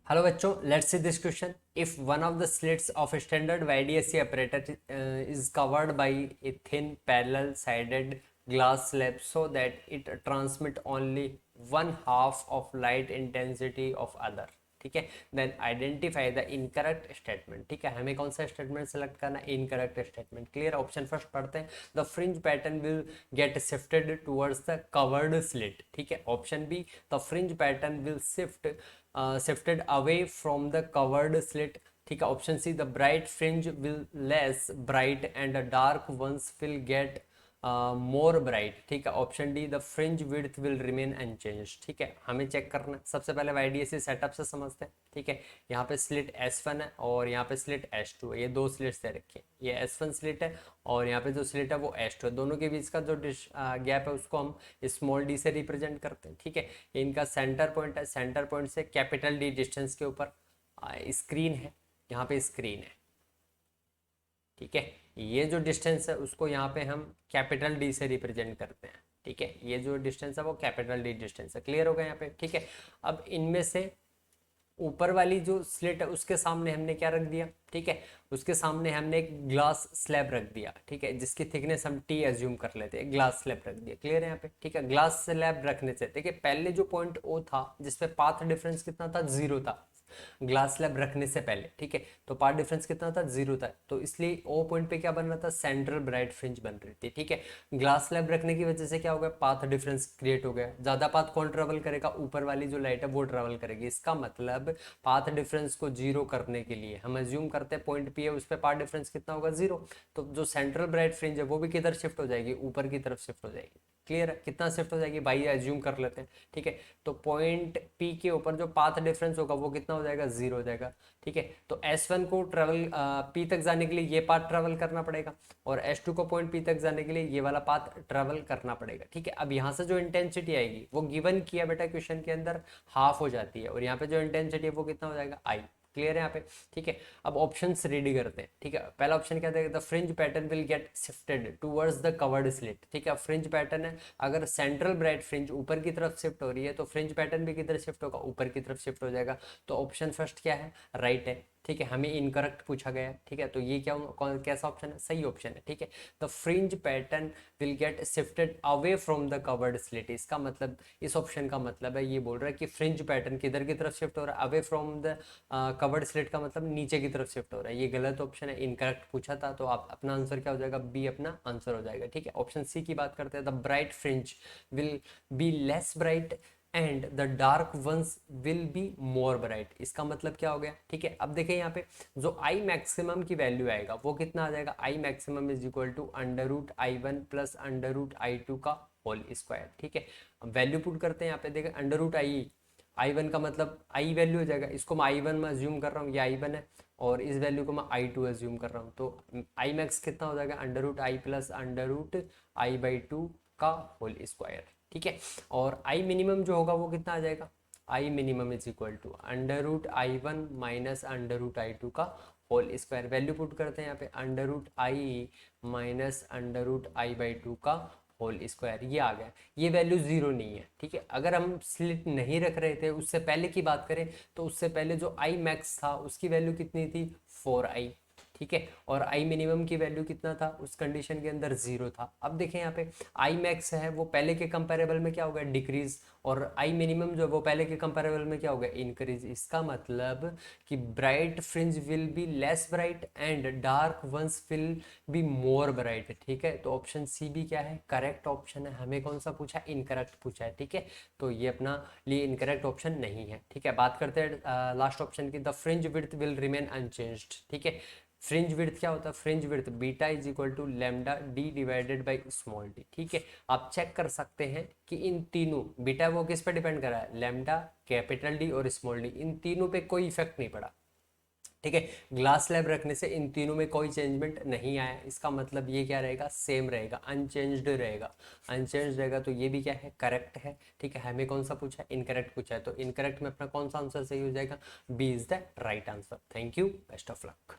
Hello बच्चों, let's see this question. If one of the slits of a standard YDSC apparatus is covered by a thin parallel sided glass slab so that it transmit only one half of light intensity of other. ठीक है. Then identify the incorrect statement. ठीक है, हमें कौन सा statement select करना है? Incorrect statement. Clear. Option first पढ़ते हैं. The fringe pattern will get shifted towards the covered slit. ठीक है. Option B, the fringe pattern will shifted away from the covered slit. ठीक है. Option C, the bright fringe will less bright and the dark ones will get more bright. ठीक है. Option D, the fringe width will remain unchange. ठीक है, हमें check करना है. सबसे पहले वाईडीएससी सेटअप से समझते हैं. ठीक है. यहाँ पे स्लिट S1 है और यहाँ पे स्लिट S2 है. ये दो स्लिट्स दे रखे हैं. ये S1 स्लिट है और यहाँ पे जो स्लिट है वो S2 है. दोनों के बीच का जो गैप है उसको हम स्मॉल डी से रिप्रेजेंट करते हैं. ठीक है. इनका सेंटर पॉइंट है. सेंटर पॉइंट से कैपिटल डी डिस्टेंस के ऊपर स्क्रीन है. यहाँ पे स्क्रीन है. ठीक है. ये जो डिस्टेंस है उसको यहाँ पे हम कैपिटल डी से रिप्रेजेंट करते हैं. ठीक है. ये जो डिस्टेंस है वो कैपिटल डी डिस्टेंस है. क्लियर हो गया यहाँ पे. ठीक है. अब इनमें से ऊपर वाली जो स्लिट है उसके सामने हमने क्या रख दिया? ठीक है, उसके सामने हमने एक ग्लास स्लैब रख दिया. ठीक है, जिसकी थिकनेस हम टी एज्यूम कर लेते हैं. ग्लास स्लैब रख दिया. क्लियर है यहाँ पे. ठीक है. ग्लास स्लैब रखने से देखिए पहले जो पॉइंट ओ था जिसपे पाथ डिफरेंस कितना था? 0 था. ग्लास स्लैब रखने से पहले. ठीक है, तो पाथ डिफरेंस कितना था? 0 था. तो इसलिए ओ पॉइंट पे क्या बन रहा था? सेंट्रल ब्राइट फ्रिंज बन रही थी. ठीक है. ग्लास स्लैब रखने की वजह से क्या हो गया? पाथ डिफरेंस क्रिएट हो गया. ज्यादा पाथ कौन ट्रेवल करेगा? ऊपर वाली जो लाइट है वो ट्रेवल करेगी. इसका मतलब पाथ डिफरेंस को जीरो करने के लिए हम एज्यूम करते हैं पॉइंट पी है, उस पर पाथ डिफरेंस कितना होगा? 0. तो जो सेंट्रल ब्राइट फ्रिंज है वो भी किधर शिफ्ट हो जाएगी? ऊपर की तरफ शिफ्ट हो जाएगी. क्लियर है. कितना शिफ्ट हो जाएगी भाई? एज्यूम कर लेते हैं. ठीक है. तो पॉइंट पी के ऊपर जो पाथ डिफरेंस होगा वो कितना हो जाएगा? 0 हो जाएगा. ठीक है. तो S1 को ट्रेवल पी तक जाने के लिए ये पाथ ट्रेवल करना पड़ेगा और S2 को पॉइंट पी तक जाने के लिए ये वाला पाथ ट्रेवल करना पड़ेगा. ठीक है. अब यहाँ से जो इंटेंसिटी आएगी वो गिवन किया बेटा क्वेश्चन के अंदर हाफ हो जाती है और यहाँ पे जो इंटेंसिटी है वो कितना हो जाएगा? आई. क्लियर है यहाँ पे. ठीक है. अब ऑप्शंस रेडी करते हैं. ठीक है. पहला ऑप्शन क्या देगा? The fringe pattern will get shifted towards the covered slit. ठीक है. फ्रिंज पैटर्न है, अगर सेंट्रल ब्राइट फ्रिंज ऊपर की तरफ शिफ्ट हो रही है तो फ्रिंज पैटर्न भी किधर शिफ्ट होगा? ऊपर की तरफ शिफ्ट हो जाएगा. तो ऑप्शन फर्स्ट क्या है? राइट है. ठीक है. हमें इनकरेक्ट पूछा गया है. ठीक है. तो ये क्या कौन कैसा ऑप्शन है? सही ऑप्शन है. ठीक है. The fringe pattern will get shifted away from the covered slit. इसका मतलब, इस ऑप्शन का मतलब है, ये बोल रहा है कि फ्रिंज पैटर्न किधर की तरफ शिफ्ट हो रहा है? Away from the covered slit का मतलब नीचे की तरफ शिफ्ट हो रहा है. ये गलत ऑप्शन है. इनकरेक्ट पूछा था तो आप अपना आंसर क्या हो जाएगा? बी अपना आंसर हो जाएगा. ठीक है. ऑप्शन सी की बात करते हैं. The bright fringe will be less bright and the dark ones will be more bright. इसका मतलब क्या हो गया? ठीक है. अब देखें यहाँ पे जो आई मैक्सिमम की वैल्यू आएगा वो कितना आ जाएगा? I maximum is equal to √I1 plus √I2 का होल स्क्वायर. ठीक है. वैल्यू पुट करते हैं यहाँ पे. देखें √I1 का मतलब आई वैल्यू हो जाएगा. इसको मैं I1 में अज्यूम कर रहा हूँ, ये I1 है और इस वैल्यू को मैं I2 अज्यूम कर रहा हूँ. तो आई मैक्स कितना हो जाएगा? √I प्लस √I/2 का होल स्क्वायर. ठीक है. और आई मिनिमम जो होगा वो कितना आ जाएगा? I minimum is equal to √I1 minus √I2 का होल स्क्वायर. वैल्यू पुट करते हैं यहाँ पे. √I माइनस √I/2 का होल स्क्वायर. ये आ गया. ये वैल्यू 0 नहीं है. ठीक है. अगर हम स्लिट नहीं रख रहे थे उससे पहले की बात करें तो उससे पहले जो आई मैक्स था उसकी वैल्यू कितनी थी? 4i. ठीक है. और आई मिनिमम की वैल्यू कितना था उस कंडीशन के अंदर? 0 था. अब देखें यहाँ पे आई मैक्स है वो पहले के कंपेरेबल में क्या हो गया? डिक्रीज. और आई मिनिमम जो है वो पहले के कंपेरेबल में क्या हो गया? इंक्रीज. इसका मतलब कि bright fringe will be less bright and dark ones will be more bright. ठीक है. तो ऑप्शन सी भी क्या है? करेक्ट ऑप्शन है. हमें कौन सा पूछा है? इनकरेक्ट पूछा है. ठीक है. तो ये अपना लिए इनकरेक्ट ऑप्शन नहीं है. ठीक है. बात करते हैं लास्ट ऑप्शन की. The fringe width will remain unchanged. ठीक है. फ्रिंज विड्थ क्या होता है? Fringe width beta is equal to lambda D divided by small D. ठीक है. आप चेक कर सकते हैं कि इन तीनों, बीटा वो किस पे डिपेंड कर रहा है? लैम्डा, कैपिटल डी और स्मॉल डी. इन तीनों पे कोई इफेक्ट नहीं पड़ा. ठीक है. ग्लास स्लैब रखने से इन तीनों में कोई चेंजमेंट नहीं आया. इसका मतलब ये क्या रहेगा? सेम रहेगा, अनचेंज्ड रहेगा. अनचेंज्ड रहेगा तो ये भी क्या है? करेक्ट है. ठीक है. हमें कौन सा पूछा है? इनकरेक्ट पूछा है. तो इनकरेक्ट में अपना कौन सा आंसर सही हो जाएगा? B is the right answer. Thank you. Best of luck.